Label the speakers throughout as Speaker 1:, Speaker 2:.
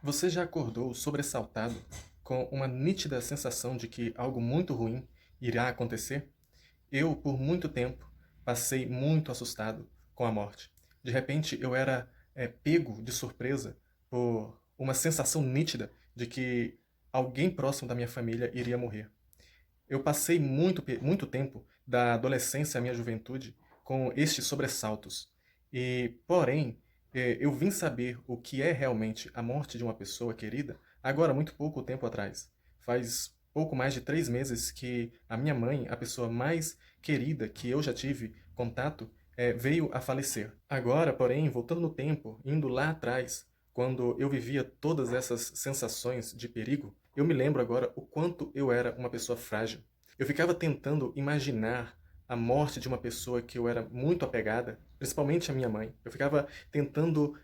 Speaker 1: Você já acordou sobressaltado com uma nítida sensação de que algo muito ruim irá acontecer? Eu, por muito tempo, passei muito assustado com a morte. De repente, eu era pego de surpresa por uma sensação nítida de que alguém próximo da minha família iria morrer. Eu passei muito tempo, da adolescência à minha juventude, com estes sobressaltos. Porém, eu vim saber o que é realmente a morte de uma pessoa querida agora, muito pouco tempo atrás. Faz pouco mais de 3 meses que a minha mãe, a pessoa mais querida que eu já tive contato, veio a falecer. Agora, porém, voltando no tempo, indo lá atrás, quando eu vivia todas essas sensações de perigo, eu me lembro agora o quanto eu era uma pessoa frágil. Eu ficava tentando imaginar a morte de uma pessoa que eu era muito apegada, principalmente a minha mãe. Eu ficava tentando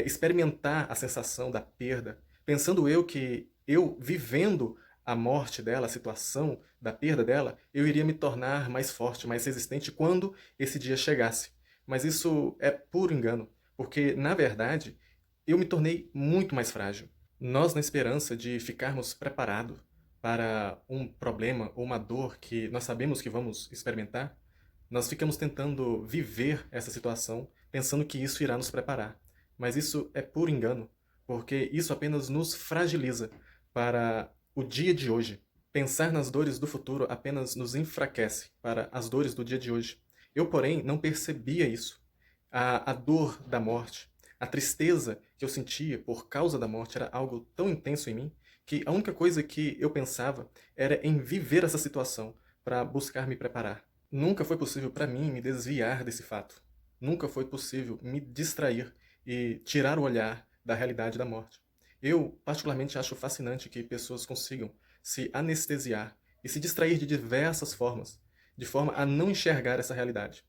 Speaker 1: experimentar a sensação da perda, pensando eu que eu, vivendo a morte dela, a situação da perda dela, eu iria me tornar mais forte, mais resistente quando esse dia chegasse. Mas isso é puro engano, porque, na verdade, eu me tornei muito mais frágil. Nós, na esperança de ficarmos preparados para um problema ou uma dor que nós sabemos que vamos experimentar, nós ficamos tentando viver essa situação pensando que isso irá nos preparar. Mas isso é puro engano, porque isso apenas nos fragiliza para o dia de hoje. Pensar nas dores do futuro apenas nos enfraquece para as dores do dia de hoje. Eu, porém, não percebia isso. A dor da morte, a tristeza que eu sentia por causa da morte era algo tão intenso em mim que a única coisa que eu pensava era em viver essa situação para buscar me preparar. Nunca foi possível para mim me desviar desse fato. Nunca foi possível me distrair e tirar o olhar da realidade da morte. Eu, particularmente, acho fascinante que pessoas consigam se anestesiar e se distrair de diversas formas, de forma a não enxergar essa realidade.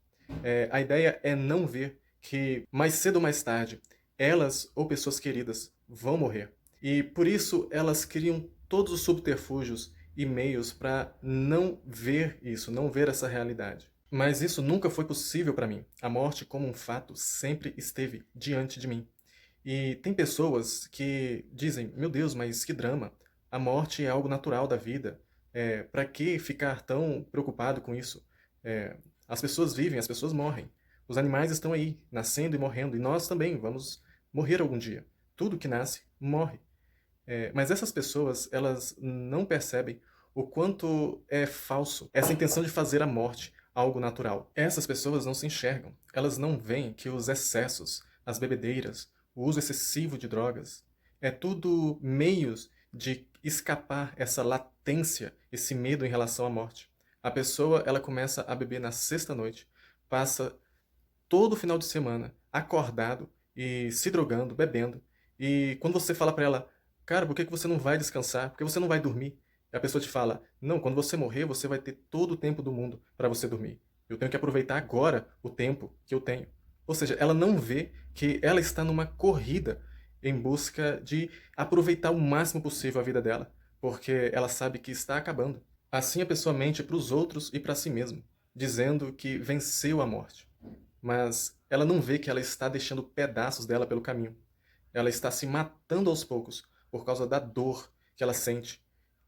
Speaker 1: A ideia é não ver que mais cedo ou mais tarde elas ou pessoas queridas vão morrer. E por isso elas criam todos os subterfúgios e meios para não ver isso, não ver essa realidade. Mas isso nunca foi possível para mim. A morte, como um fato, sempre esteve diante de mim. E tem pessoas que dizem: Meu Deus, mas que drama! A morte é algo natural da vida. Para que ficar tão preocupado com isso? É, as pessoas vivem, as pessoas morrem. Os animais estão aí, nascendo e morrendo, e nós também vamos morrer algum dia. Tudo que nasce morre. Mas essas pessoas, elas não percebem o quanto é falso essa intenção de fazer a morte algo natural. Essas pessoas não se enxergam. Elas não veem que os excessos, as bebedeiras, o uso excessivo de drogas, é tudo meios de escapar essa latência, esse medo em relação à morte. A pessoa, ela começa a beber na sexta noite, passa todo final de semana acordado e se drogando, bebendo. E quando você fala pra ela: Cara, por que que você não vai descansar? Por que você não vai dormir? E a pessoa te fala: Não, quando você morrer, você vai ter todo o tempo do mundo para você dormir. Eu tenho que aproveitar agora o tempo que eu tenho. Ou seja, ela não vê que ela está numa corrida em busca de aproveitar o máximo possível a vida dela, porque ela sabe que está acabando. Assim a pessoa mente para os outros e para si mesma, dizendo que venceu a morte, mas ela não vê que ela está deixando pedaços dela pelo caminho. Ela está se matando aos poucos por causa da dor que ela sente,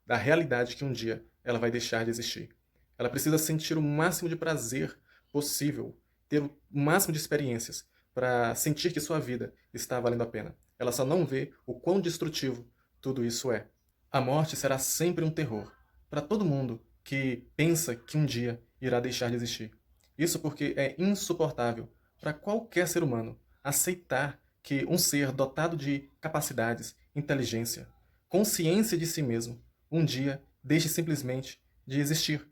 Speaker 1: da realidade que um dia ela vai deixar de existir. Ela precisa sentir o máximo de prazer possível, ter o máximo de experiências para sentir que sua vida está valendo a pena. Ela só não vê o quão destrutivo tudo isso é. A morte será sempre um terror para todo mundo que pensa que um dia irá deixar de existir. Isso porque é insuportável para qualquer ser humano aceitar que um ser dotado de capacidades, inteligência, consciência de si mesmo, um dia deixe simplesmente de existir.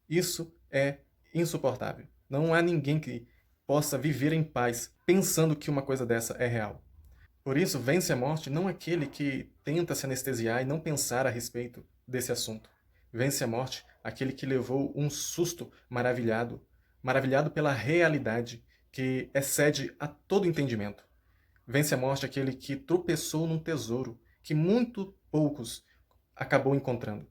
Speaker 1: Isso é insuportável. Não há ninguém que possa viver em paz pensando que uma coisa dessa é real. Por isso, vence a morte não aquele que tenta se anestesiar e não pensar a respeito desse assunto. Vence a morte aquele que levou um susto maravilhado, maravilhado pela realidade que excede a todo entendimento. Vence a morte aquele que tropeçou num tesouro que muito poucos acabou encontrando.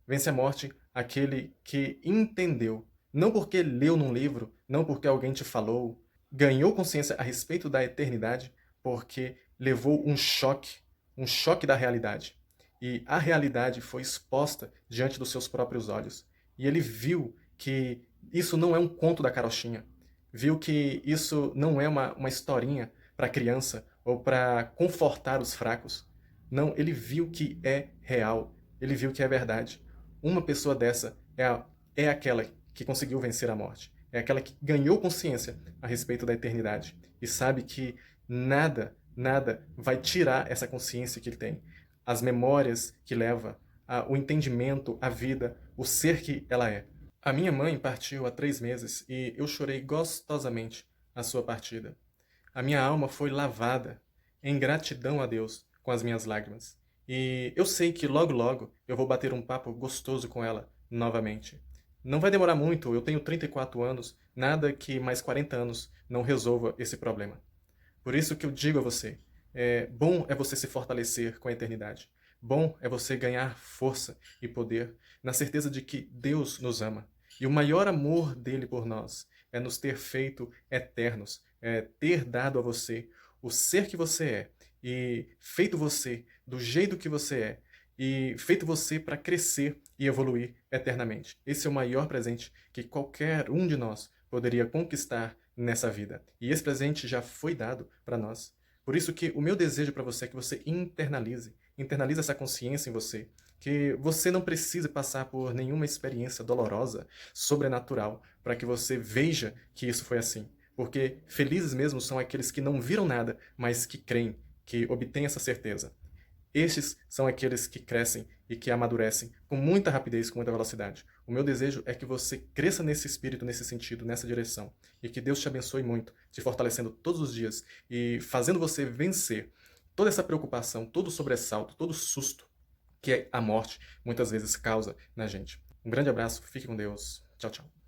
Speaker 1: Vence a morte aquele que entendeu, não porque leu num livro, não porque alguém te falou, ganhou consciência a respeito da eternidade, porque levou um choque um choque da realidade. E a realidade foi exposta diante dos seus próprios olhos. E ele viu que isso não é um conto da carochinha. Viu que isso não é uma historinha para criança ou para confortar os fracos. Não, ele viu que é real. Ele viu que é verdade. Uma pessoa dessa é aquela que conseguiu vencer a morte. É aquela que ganhou consciência a respeito da eternidade. E sabe que nada vai tirar essa consciência que ele tem. As memórias que leva, o entendimento, a vida, o ser que ela é. A minha mãe partiu há 3 meses e eu chorei gostosamente a sua partida. A minha alma foi lavada em gratidão a Deus com as minhas lágrimas. E eu sei que logo logo eu vou bater um papo gostoso com ela novamente. Não vai demorar muito, eu tenho 34 anos, nada que mais 40 anos não resolva esse problema. Por isso que eu digo a você, bom é você se fortalecer com a eternidade. Bom é você ganhar força e poder na certeza de que Deus nos ama. E o maior amor dele por nós é nos ter feito eternos, é ter dado a você o ser que você é e feito você do jeito que você é e feito você para crescer e evoluir eternamente. Esse é o maior presente que qualquer um de nós poderia conquistar nessa vida. E esse presente já foi dado para nós. Por isso que o meu desejo para você é que você internalize essa consciência em você, que você não precisa passar por nenhuma experiência dolorosa, sobrenatural, para que você veja que isso foi assim. Porque felizes mesmo são aqueles que não viram nada, mas que creem, que obtêm essa certeza. Estes são aqueles que crescem e que amadurecem com muita rapidez, com muita velocidade. O meu desejo é que você cresça nesse espírito, nesse sentido, nessa direção. E que Deus te abençoe muito, te fortalecendo todos os dias e fazendo você vencer toda essa preocupação, todo sobressalto, todo susto que a morte muitas vezes causa na gente. Um grande abraço, fique com Deus. Tchau, tchau.